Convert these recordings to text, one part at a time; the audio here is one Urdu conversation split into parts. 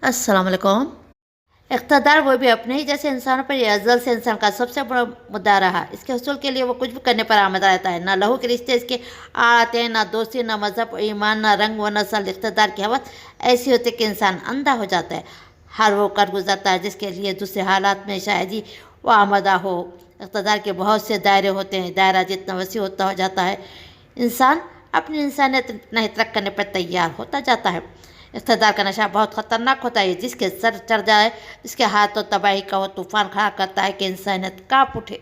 السلام علیکم۔ اقتدار وہ بھی اپنے ہی جیسے انسانوں پر یہ ازل سے انسان کا سب سے بڑا مدعا رہا۔ اس کے حصول کے لیے وہ کچھ بھی کرنے پر آمد رہتا ہے۔ نہ لہو کے رشتے اس کے آتے ہیں، نہ دوستی، نہ مذہب و ایمان، نہ رنگ و نسل۔ اقتدار کی حوث ایسی ہوتی ہے کہ انسان اندھا ہو جاتا ہے۔ ہر وہ کر گزرتا ہے جس کے لیے دوسرے حالات میں شاید ہی وہ آمدہ ہو۔ اقتدار کے بہت سے دائرے ہوتے ہیں۔ دائرہ جتنا وسیع ہوتا جاتا ہے، انسان اپنی انسانیت اتنا ہی ترک کرنے پر تیار ہوتا جاتا ہے۔ اقتدار کا نشہ بہت خطرناک ہوتا ہے۔ جس کے سر چڑھ جائے، اس کے ہاتھ تو تباہی کا وہ طوفان کھڑا کرتا ہے کہ انسانیت کانپ اٹھے۔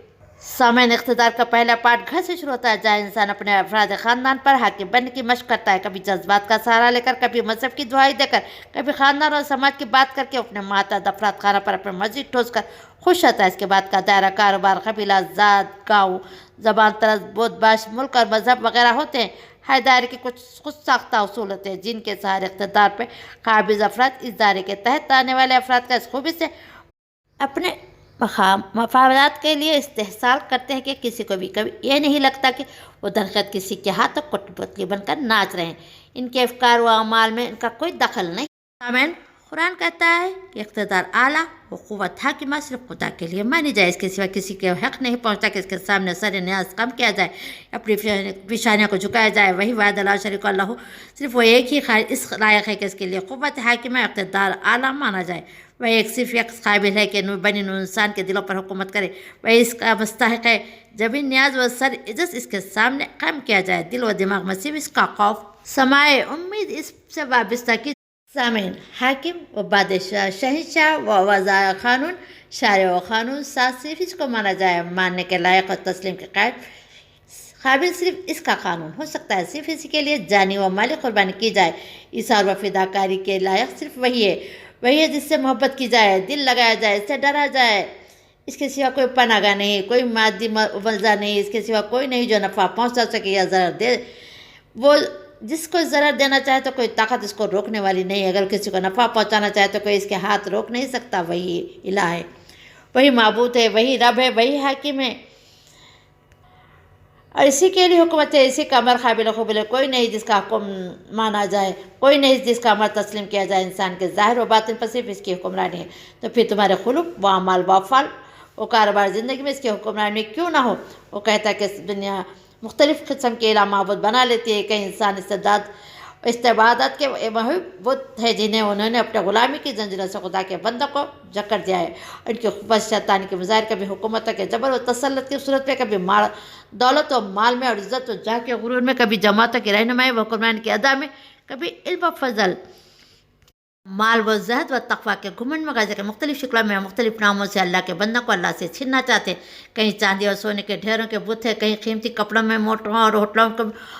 سامعین، اقتدار کا پہلا پارٹ گھر سے شروع ہوتا ہے، جہاں انسان اپنے افراد خاندان پر حاکم بننے کی مشق کرتا ہے۔ کبھی جذبات کا سہارا لے کر، کبھی مذہب کی دہائی دے کر، کبھی خاندان اور سماج کی بات کر کے اپنے ماتحت افراد خانہ پر اپنے مرضی ٹھوس کر خوش رہتا ہے۔ اس کے بعد کا دائرہ کاروبار، قبیلہ، ذات، گاؤں، زبان، طرز، بود باش، ملک اور مذہب وغیرہ ہوتے ہیں۔ ہر دائرے کی کچھ خود ساختہ اصول ہوتے ہیں جن کے سہارے اقتدار پہ قابض افراد اس دائرے کے تحت آنے والے افراد کا اس خوبی سے اپنے مفادات کے لیے استحصال کرتے ہیں کہ کسی کو بھی کبھی یہ نہیں لگتا کہ وہ درخت کسی کے ہاتھوں کٹی پتلی بن کر ناچ رہے ہیں۔ ان کے افکار و اعمال میں ان کا کوئی دخل نہیں۔ آمین۔ قرآن کہتا ہے کہ اقتدار اعلیٰ و قوت حاکمہ صرف خدا کے لیے مانی جائے، اس کے سوا کسی کے حق نہیں پہنچتا کہ اس کے سامنے سر نیاز کم کیا جائے، اپنی پیشانیوں کو جھکایا جائے۔ وہی واحد لا شریک اللہ، صرف وہ ایک ہی اس لائق ہے کہ اس کے لیے قوت حاکمہ اقتدار اعلیٰ مانا جائے۔ وہ ایک صرف یک قابل ہے کہ بنی نوع انسان کے دلوں پر حکومت کرے۔ وہ اس کا مستحق ہے جبھی نیاز و سر عجز اس کے سامنے قائم کیا جائے۔ دل و دماغ میں صرف اس کا خوف، سماع امید اس سے وابستہ کی۔ سامعین، حاکم و بادشاہ، شہنشاہ و وضع قانون، شارع و قانون ساز صرف اس کو مانا جائے۔ ماننے کے لائق اور تسلیم کے قابل صرف اس کا قانون ہو سکتا ہے۔ صرف اسی کے لیے جانی و مالی قربانی کی جائے۔ ایثار و فداکاری کے لائق صرف وہی ہے، وہی ہے جس سے محبت کی جائے، دل لگایا جائے، اس سے ڈرا جائے۔ اس کے سوا کوئی پناہ گاہ نہیں، کوئی مادی ملجا نہیں، اس کے سوا کوئی نہیں جو نفع پہنچا سکے یا ضرر دے۔ وہ جس کو ضرر دینا چاہے تو کوئی طاقت اس کو روکنے والی نہیں۔ اگر کسی کو نفع پہنچانا چاہے تو کوئی اس کے ہاتھ روک نہیں سکتا۔ وہی الہ ہے، وہی معبود ہے، وہی رب ہے، وہی حاکم ہے، اور اسی کے لیے حکومت ہے۔ اسی کا امر قابل قبول ہے۔ کوئی نہیں جس کا حکم مانا جائے، کوئی نہیں جس کا امر تسلیم کیا جائے۔ انسان کے ظاہر و باطن پر صرف اس کی حکمرانی ہے۔ تو پھر تمہارے خلق و اعمال و افعال و کاروبار زندگی میں اس کی حکمرانی کیوں نہ ہو؟ وہ کہتا ہے کہ دنیا مختلف قسم کے الہ معبود بنا لیتی ہے۔ کئی انسان استعبادات کے بت ہے جنہیں انہوں نے اپنے غلامی کی زنجیروں سے خدا کے بندوں کو جکڑ دیا ہے۔ ان کی قوت شیطانی کے مظاہر کبھی حکومتوں کے جبر و تسلط کی صورت میں، کبھی دولت و مال میں اور عزت و جاہ کے غرور میں، کبھی جماعتوں کی رہنمائی و حکمران کی ادا میں، کبھی علم و فضل، مال و زہد و تقویٰ کے گھمنڈ میں غازی کے مختلف شکلوں میں مختلف ناموں سے اللہ کے بندوں کو اللہ سے چھیننا چاہتے ہیں۔ کہیں چاندی اور سونے کے ڈھیروں کے بت ہیں، کہیں قیمتی کپڑوں میں موٹروں اور ہوٹلوں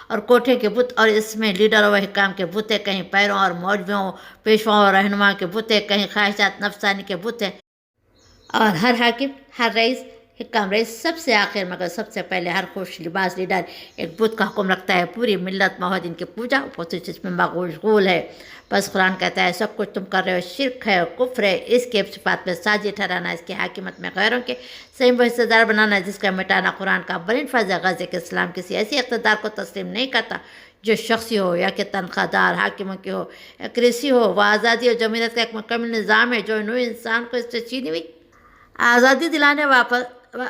اور کوٹھے کے بت اور اس میں لیڈروں و حکام کے بت ہیں، کہیں پیروں اور مولویوں، پیشواؤں اور رہنماؤں کے بت ہیں، کہیں خواہشات نفسانی کے بت ہیں۔ اور ہر حاکم، ہر رئیس، حکام رئیس سب سے آخر مگر سب سے پہلے ہر خوش لباس لیڈر ایک بت کا حکم رکھتا ہے۔ پوری ملت موحد ان کی پوجا اس میں مشغول ہے۔ بس قرآن کہتا ہے سب کچھ تم کر رہے ہو شرک ہے، کفر ہے۔ اس کے صفات میں ساجی ٹھہرانا، اس کی حاکمت میں غیروں کے صحیح و حصہ دار بنانا، جس کا مٹانا قرآن کا بلند فرض ہے۔ غازی کے اسلام کسی ایسی اقتدار کو تسلیم نہیں کرتا جو شخصی ہو یا کہ تنخواہ دار حاکموں کی ہو، ایکریسی ہو۔ وہ آزادی اور جمہوریت کا ایک مکمل نظام ہے جو نوع انسان کو اس سے چھینی ہوئی آزادی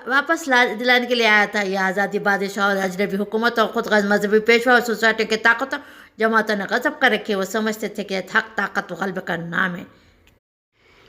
واپس دلانے کے لیے آیا تھا۔ یہ آزادی بادشاہ اور اجنبی حکومت اور خود غرض مذہبی پیشوا اور سوسائٹی کی طاقتوں جماعتوں نے غصب کر رکھی۔ وہ سمجھتے تھے کہ حق طاقت و غلبے کا نام ہے،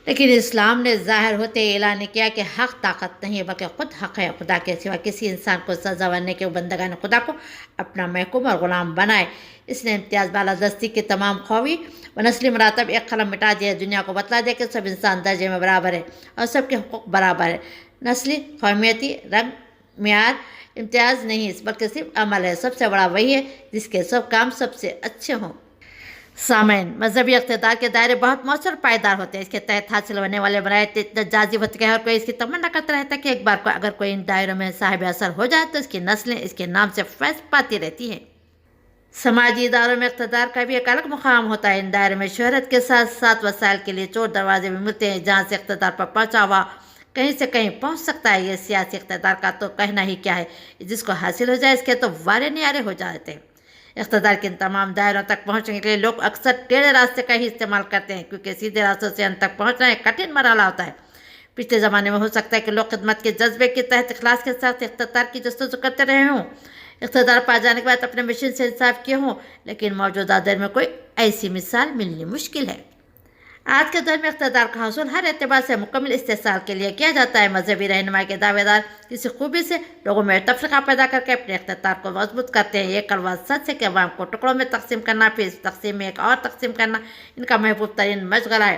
لیکن اسلام نے ظاہر ہوتے اعلان کیا کہ حق طاقت نہیں بلکہ خود حق ہے۔ خدا کے سوا کسی انسان کو سزا ورنے کے بندگان خدا کو اپنا محکوم اور غلام بنائے۔ اس نے امتیاز بالادستی کے تمام قومی و نسلی مراتب ایک قلم مٹا دیا۔ دنیا کو بتلا دیا کہ سب انسان درجے میں برابر ہے اور سب کے حقوق برابر ہے۔ نسلی، قومیتی، رنگ، معیار، امتیاز نہیں بلکہ صرف عمل ہے۔ سب سے بڑا وہی ہے جس کے سب کام سب سے اچھے ہوں۔ سامعین، مذہبی اقتدار کے دائرے بہت مؤثر اور پائیدار ہوتے ہیں۔ اس کے تحت حاصل ہونے والے برائت اتنا جازب ہوتے ہیں، ہر کوئی اس کی تمنا کرتا رہتا ہے کہ ایک بار کو اگر کوئی ان دائروں میں صاحب اثر ہو جائے تو اس کی نسلیں اس کے نام سے فیض پاتی رہتی ہیں۔ سماجی اداروں میں اقتدار کا بھی ایک الگ مقام ہوتا ہے۔ ان دائروں میں شہرت کے ساتھ ساتھ وسائل کے لیے چور دروازے بھی ملتے ہیں جہاں سے اقتدار پر پہنچا ہوا کہیں سے کہیں پہنچ سکتا ہے۔ یہ سیاسی اقتدار کا تو کہنا ہی کیا ہے، جس کو حاصل ہو جائے اس کے تو وارے نیارے ہو جاتے ہیں۔ اقتدار کے ان تمام دائروں تک پہنچنے کے لیے لوگ اکثر ٹیڑھے راستے کا ہی استعمال کرتے ہیں، کیونکہ سیدھے راستوں سے ان تک پہنچنا ایک کٹھن مرحلہ ہوتا ہے۔ پچھلے زمانے میں ہو سکتا ہے کہ لوگ خدمت کے جذبے کے تحت اخلاص کے ساتھ اقتدار کی جستجو کرتے رہے ہوں، اقتدار پا جانے کے بعد اپنے مشن سے انصاف کیے ہوں، لیکن موجودہ دور میں کوئی ایسی مثال ملنی مشکل ہے۔ آج کے دور میں اقتدار کا حصول ہر اعتبار سے مکمل استحصال کے لیے کیا جاتا ہے۔ مذہبی رہنمائی کے دعوے دار کسی خوبی سے لوگوں میں تفرقہ پیدا کر کے اپنے اقتدار کو مضبوط کرتے ہیں۔ یہ کڑوا سچ ہے کہ عوام کو ٹکڑوں میں تقسیم کرنا، پھر اس تقسیم میں ایک اور تقسیم کرنا ان کا محبوب ترین مشغلہ ہے۔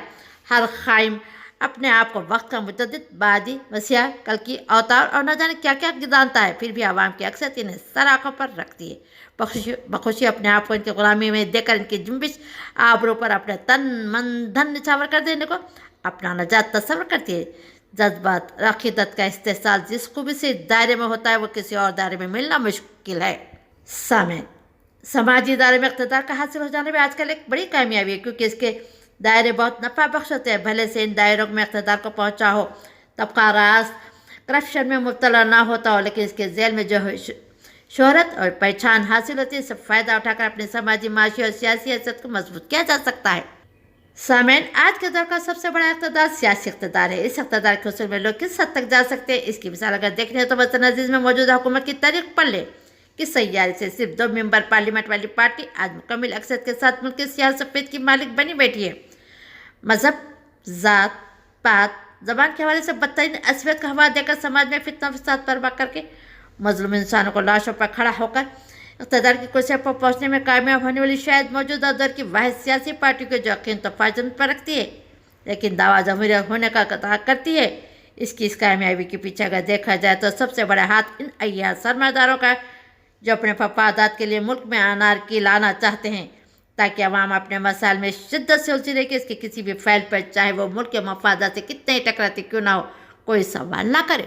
ہر قائم اپنے آپ کو وقت کا متعدد، بعدی، مسیح، کلکی، اوتار اور نہ جانے کیا کیا جانتا ہے، پھر بھی عوام کی اکثریت انہیں سر آنکھوں پر رکھتی ہے۔ بخوشی اپنے آپ کو ان کی غلامی میں دے کر ان کی جنبش آبرو پر اپنے تن من دھن نچھاور کر دینے کو اپنا نجات تصور کرتی ہے۔ جذبات، عقیدت کا استحصال جس خوبی سے دائرے میں ہوتا ہے وہ کسی اور دائرے میں ملنا مشکل ہے۔ سامعین، سماجی ادارے میں اقتدار کا حاصل ہو جانا بھی آج کل ایک بڑی کامیابی ہے، کیونکہ اس کے دائرے بہت نفع بخش ہوتے ہیں۔ بھلے سے ان دائروں میں اقتدار کو پہنچا ہو طبقہ راست کرپشن میں مبتلا نہ ہوتا ہو، لیکن اس کے ذیل میں جو شہرت اور پہچان حاصل ہوتی ہے، اس سے فائدہ اٹھا کر اپنی سماجی، معاشی اور سیاسی حیثیت کو مضبوط کیا جا سکتا ہے۔ سامعین، آج کے دور کا سب سے بڑا اقتدار سیاسی اقتدار ہے۔ اس اقتدار کے حصول میں لوگ کس حد تک جا سکتے ہیں، اس کی مثال اگر دیکھنی ہے تو وطن عزیز میں موجودہ حکومت کی تاریخ پڑھ لیں کہ سیارے سے صرف 2 ممبر پارلیمنٹ والی پارٹی آج مکمل اکثریت کے ساتھ ملک کی سیاہ سفید کی مالک بنی بیٹھی ہے۔ مذہب، ذات پات، زبان کے حوالے سے بدترین عصبیت کا حوالہ دے کر سماج میں فتنہ فساد برپا کر کے مظلوم انسانوں کو لاشوں پر کھڑا ہو کر اقتدار کی کرسی پر پہنچنے میں کامیاب ہونے والی شاید موجودہ دور کی واحد سیاسی پارٹی کو جو یقین تو فاجن پر رکھتی ہے لیکن دعویٰ جمہوریت ہونے کا قطع کرتی ہے، اس کامیابی کے پیچھے اگر دیکھا جائے تو سب سے بڑا ہاتھ ان عیاں سرمایہ داروں کا ہے جو اپنے مفادات کے لیے ملک میں انارکی لانا چاہتے ہیں تاکہ عوام اپنے مسائل میں شدت سے الجھی رہے کہ اس کے کسی بھی فعل پر چاہے وہ ملک کے مفادات سے کتنے ہی ٹکراتے کیوں نہ ہو کوئی سوال نہ کرے۔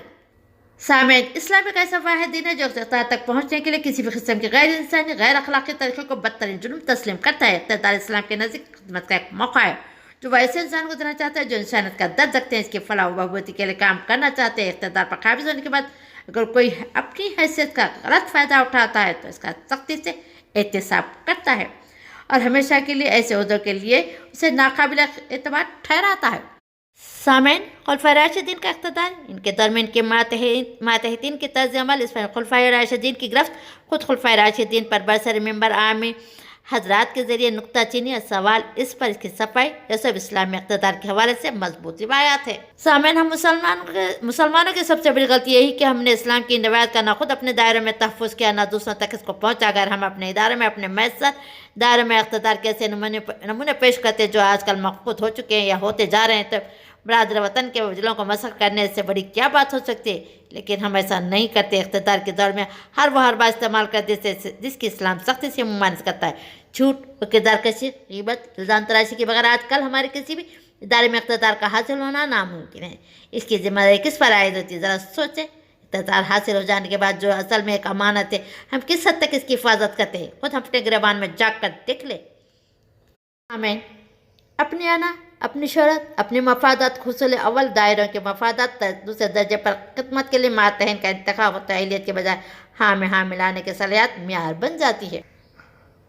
سامعین، اسلام ایک ایسا واحد دین ہے جو اقتدار تک پہنچنے کے لیے کسی بھی قسم کی غیر انسانی، غیر اخلاقی طریقے کو بدترین جرم تسلیم کرتا ہے۔ اقتدار اسلام کے نزدیک خدمت کا ایک موقع ہے جو وہ ایسے انسان کو دینا چاہتا ہے جو انسانیت کا درد رکھتے ہیں، اس کی فلاح و بہبودی کے لیے کام کرنا چاہتے ہیں۔ اقتدار پر قابض ہونے کے بعد اگر کوئی اپنی حیثیت کا غلط فائدہ اٹھاتا ہے تو اس کا سختی سے احتساب کرتا ہے اور ہمیشہ کے لیے ایسے عہدوں کے لیے اسے ناقابل اعتبار ٹھہراتا ہے۔ سامعین، خلفائے راشدین کا اقتدار، ان کے دور میں ان کے ماتحتین کے طرز عمل، اس پر خلفائے راشدین کی گرفت، خود خلفائے راشدین پر برسر ممبر عامی حضرات کے ذریعے نکتہ چینی اور سوال اس پر اس کی صفائی، یہ سب اسلام میں اقتدار کے حوالے سے مضبوط روایات ہے۔ سامعین، ہم مسلمانوں کی سب سے بڑی غلطی یہی کہ ہم نے اسلام کی ان روایات کا نہ خود اپنے دائرے میں تحفظ کیا نہ دوسروں تک اس کو پہنچا۔ اگر ہم اپنے ادارے میں اپنے میسر دائرے میں اقتدار کے ایسے نمونے پیش کرتے جو آج کل مفقود ہو چکے ہیں یا ہوتے جا رہے ہیں تو برادر وطن کے وجلوں کو مسخ کرنے سے بڑی کیا بات ہو سکتی ہے، لیکن ہم ایسا نہیں کرتے۔ اقتدار کے دور میں ہر وہ حربہ استعمال کرتے جس کی اسلام سختی سے ممانعت کرتا ہے۔ جھوٹ، کردار کشی، غیبت، الزام تراشی کے بغیر آج کل ہمارے کسی بھی ادارے میں اقتدار کا حاصل ہونا ناممکن ہے۔ اس کی ذمہ داری کس پر عائد ہوتی ہے؟ ذرا سوچیں۔ اقتدار حاصل ہو جانے کے بعد جو اصل میں ایک امانت ہے، ہم کس حد تک اس کی حفاظت کرتے ہیں؟ خود ہم اپنے گریبان میں جاگ کر دیکھ لیں۔ آمین۔ اپنی انا، اپنی شہرت، اپنے مفادات، حصول اول دائروں کے مفادات، دوسرے درجے پر خدمت کے لیے ماتحین کا انتخاب ہوتا ہے، اہلیت کے بجائے ہاں میں ہاں ملانے کے صلاحیت معیار بن جاتی ہے۔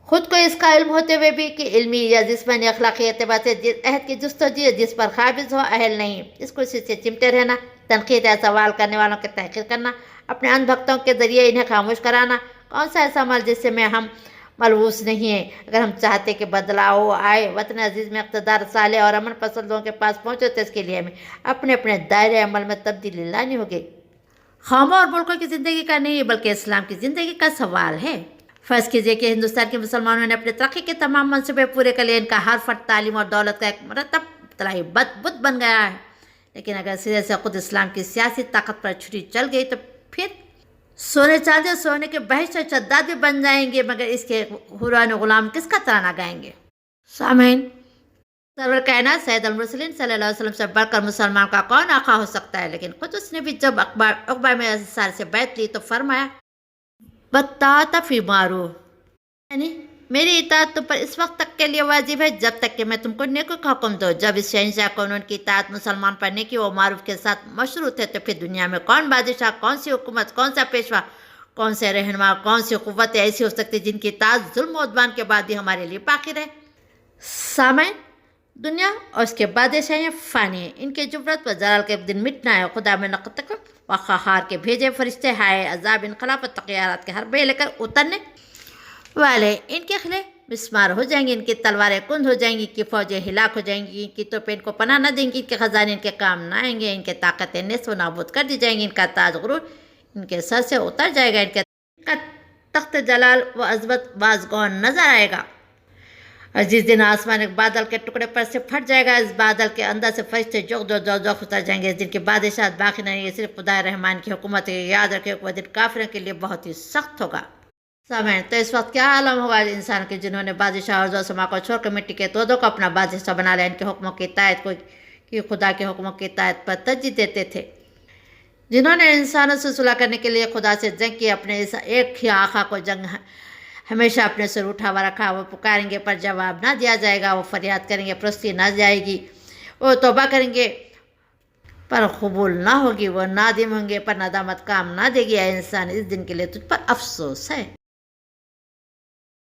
خود کو اس کا علم ہوتے ہوئے بھی کہ علمی یا جسمانی اخلاقی اعتبار سے جس عہد کی جستجو جس پر قابض ہو اہل نہیں، اس کرسی سے چمٹے رہنا، تنقید یا سوال کرنے والوں کی تحقیر کرنا، اپنے ان بھکتوں کے ذریعے انہیں خاموش کرانا، کون سا ایسا عمل جس سے میں ہم ملوث نہیں ہیں؟ اگر ہم چاہتے کہ بدلاؤ آئے، وطن عزیز میں اقتدار صالح اور امن پسندوں کے پاس پہنچے تو اس کے لیے ہمیں اپنے دائرے عمل میں تبدیلی لانی ہوگی۔ قوموں اور ملکوں کی زندگی کا نہیں بلکہ اسلام کی زندگی کا سوال ہے۔ فرض کیجئے کہ ہندوستان کے مسلمانوں نے اپنے ترقی کے تمام منصوبے پورے کر لیے، ان کا ہر فرد تعلیم اور دولت کا ایک مرتب طلائی بت بن گیا ہے، لیکن اگر سرے سے خود اسلام کی سیاسی طاقت پر چھری چل گئی تو پھر سونے چاندی سونے کے بہشت و شداد بھی بن جائیں گے، مگر اس کے حوران غلام کس کا ترانہ گائیں گے؟ سامعین، سرور کائنات سید المرسلین صلی اللہ علیہ وسلم سے بڑھ کر مسلمان کا کون آقا ہو سکتا ہے؟ لیکن خود اس نے بھی جب عقبہ میں انصار سے بیعت لی تو فرمایا بطاعت فی معروف، یعنی میری اطاعت تم پر اس وقت تک کے لیے واجب ہے جب تک کہ میں تم کو نیکی کا حکم دو۔ جب اس شہنشاہ قانون کی اطاعت مسلمان پر نیکی و معروف کے ساتھ مشروط ہے تو پھر دنیا میں کون بادشاہ، کون سی حکومت، کون سا پیشوا، کون سے رہنما، کون سی قوت ایسی ہو سکتی جن کی اطاعت ظلم و عدوان کے بعد بھی ہمارے لیے باقی رہے؟ سامعین، دنیا اور اس کے بادشاہیں فانی ہیں، ان کے جبرت و جلال کے دن مٹنا ہے۔ خدا میں نقطق و خہار کے بھیجے فرشتے ہائے عذاب انقلاب و تغیرات کے حربے لے کر اترنے والے ان کے خلے مسمار ہو جائیں گے، ان کی تلواریں کند ہو جائیں گی، ان کی فوجیں ہلاک ہو جائیں گی، ان کی توپیں ان کو پناہ نہ دیں گی، ان کے خزانے ان کے کام نہ آئیں گے، ان کے طاقتیں نیست و نابود کر دی جائیں گی، ان کا تاج غرور ان کے سر سے اتر جائے گا، ان کا تخت جلال و عظمت بازگون نظر آئے گا۔ اور جس دن آسمان ایک بادل کے ٹکڑے پر سے پھٹ جائے گا، اس بادل کے اندر سے فرشتے جوق اتر جائیں گے، اس دن کی بادشاہت باقی نہیں ہے، صرف خدا رحمان کی حکومت ہے۔ یاد رکھے وہ دن کافروں کے لیے بہت ہی سخت ہوگا۔ سامعین، تو اس وقت کیا عالم ہوا انسان کے جنہوں نے بادشاہ ارض و سما کو چھوڑ کر مٹی کے تودوں کو اپنا بادشاہ بنا لیا، ان کے حکموں کی اطاعت کو کہ خدا کے حکموں کی اطاعت پر ترجیح دیتے تھے، جنہوں نے انسانوں سے صلح کرنے کے لیے خدا سے جنگ کی، اپنے اس ایک ہی آقا کو جنگ ہمیشہ اپنے سر اٹھا ہوا رکھا۔ وہ پکاریں گے پر جواب نہ دیا جائے گا، وہ فریاد کریں گے پرستی نہ جائے گی، وہ توبہ کریں گے پر قبول نہ ہوگی، وہ نادم ہوں گے پر ندامت کام نہ دے گی۔ اے انسان، اس دن کے لیے تجھ پر افسوس ہے۔